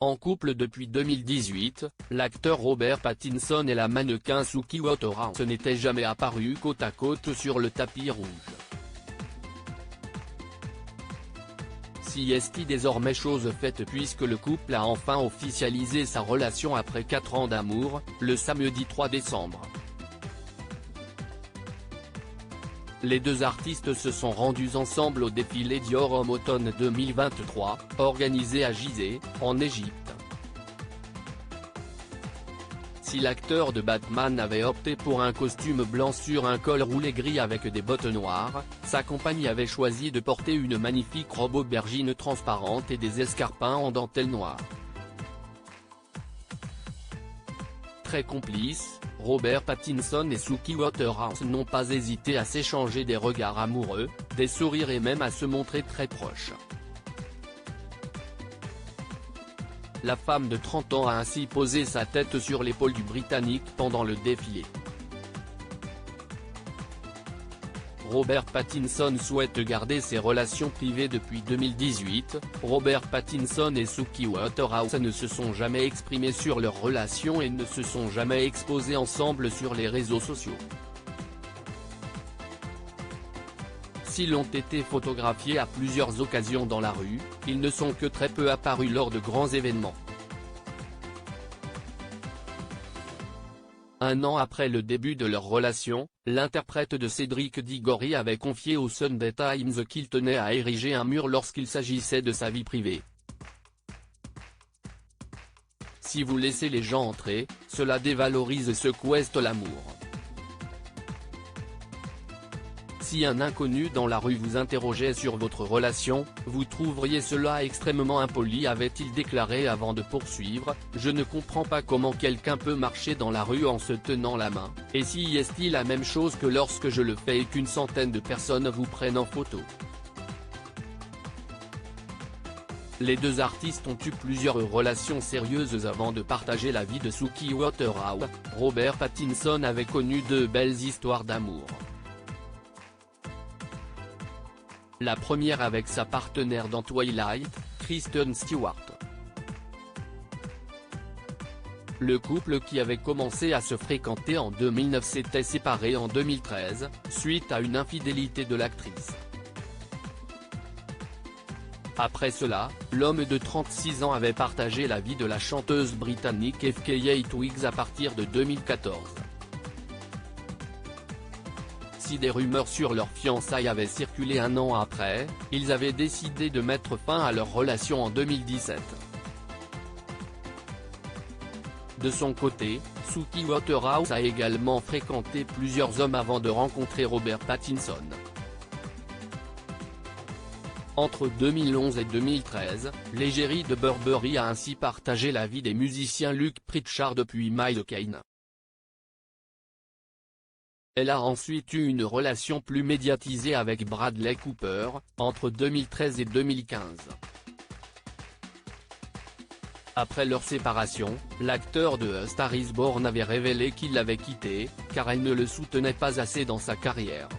En couple depuis 2018, l'acteur Robert Pattinson et la mannequin Suki Waterhouse n'étaient jamais apparus côte à côte sur le tapis rouge. Si est désormais chose faite puisque le couple a enfin officialisé sa relation après 4 ans d'amour, le samedi 3 décembre. Les deux artistes se sont rendus ensemble au défilé Dior Homme Automne 2023, organisé à Gizeh, en Égypte. Si l'acteur de Batman avait opté pour un costume blanc sur un col roulé gris avec des bottes noires, sa compagne avait choisi de porter une magnifique robe aubergine transparente et des escarpins en dentelle noire. Très complices, Robert Pattinson et Suki Waterhouse n'ont pas hésité à s'échanger des regards amoureux, des sourires et même à se montrer très proches. La femme de 30 ans a ainsi posé sa tête sur l'épaule du Britannique pendant le défilé. Robert Pattinson souhaite garder ses relations privées depuis 2018, Robert Pattinson et Suki Waterhouse ne se sont jamais exprimés sur leur relation et ne se sont jamais exposés ensemble sur les réseaux sociaux. S'ils ont été photographiés à plusieurs occasions dans la rue, ils ne sont que très peu apparus lors de grands événements. Un an après le début de leur relation, l'interprète de Cédric Diggory avait confié au Sunday Times qu'il tenait à ériger un mur lorsqu'il s'agissait de sa vie privée. Si vous laissez les gens entrer, cela dévalorise ce qu'est l'amour. Si un inconnu dans la rue vous interrogeait sur votre relation, vous trouveriez cela extrêmement impoli, avait-il déclaré avant de poursuivre. Je ne comprends pas comment quelqu'un peut marcher dans la rue en se tenant la main, et si est-il la même chose que lorsque je le fais et qu'une centaine de personnes vous prennent en photo. Les deux artistes ont eu plusieurs relations sérieuses avant de partager la vie de Suki Waterhouse. Robert Pattinson avait connu de belles histoires d'amour. La première avec sa partenaire dans Twilight, Kristen Stewart. Le couple qui avait commencé à se fréquenter en 2009 s'était séparé en 2013, suite à une infidélité de l'actrice. Après cela, l'homme de 36 ans avait partagé la vie de la chanteuse britannique FKA Twigs à partir de 2014. Si des rumeurs sur leur fiançailles avaient circulé un an après, ils avaient décidé de mettre fin à leur relation en 2017. De son côté, Suki Waterhouse a également fréquenté plusieurs hommes avant de rencontrer Robert Pattinson. Entre 2011 et 2013, l'égérie de Burberry a ainsi partagé la vie des musiciens Luke Pritchard puis Miles Kane. Elle a ensuite eu une relation plus médiatisée avec Bradley Cooper, entre 2013 et 2015. Après leur séparation, l'acteur de A Star is Born avait révélé qu'il l'avait quittée, car elle ne le soutenait pas assez dans sa carrière.